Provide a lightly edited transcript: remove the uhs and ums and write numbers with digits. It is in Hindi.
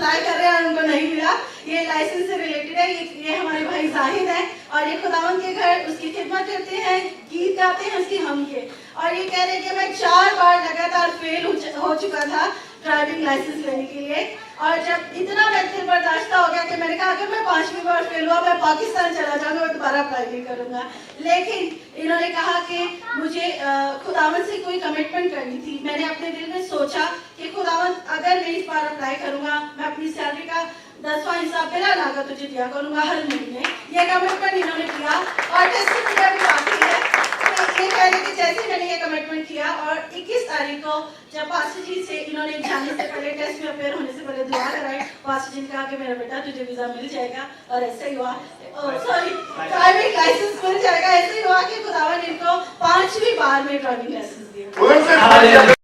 अप्लाई कर रहे हैं और उनको नहीं मिला। ये लाइसेंस से रिलेटेड है। ये हमारे भाई जाहिद है और ये खुदावन के घर उसकी खिदमत करते हैं, गीत गाते हैं उसकी हम के। और ये कह रहे हैं कि मैं 4 बार लगातार फेल हो चुका था ड्राइविंग लाइसेंस लेने के लिए। और जब इतना मैं बर्दाश्त हो गया कि मैंने कहा अगर मैं 5वीं बार फेल हुआ मैं पाकिस्तान चला जाऊंगा, मैं दोबारा अप्लाई नहीं करूंगा। लेकिन इन्होंने कहा कि मुझे खुदावन से कोई कमिटमेंट करनी थी। मैंने अपने दिल में सोचा कि खुदावन अगर मैं इस बार अप्लाई करूंगा मैं अपनी सैलरी का 10वां हिस्सा बिना लागत तुझे दिया करूंगा हर महीने। ये कमिटमेंट इन्होंने किया और टेस्टिमनी भी बाकी है। ये कह रहे कि जैसे मैंने ये कमिटमेंट किया और 21 तारीख को जब पास्टर जी से इन्होंने जाने से पहले टेस्ट में अपेयर होने से पहले दुआ कराई, पास्टर जी ने कहा कि मेरा बेटा तुझे वीजा मिल जाएगा और ऐसे ही हुआ। सॉरी, ड्राइविंग लाइसेंस मिल जाएगा। ऐसे ही हुआ कि खुदावन इनको 5वीं बार में ड्राइविंग लाइसेंस दिया।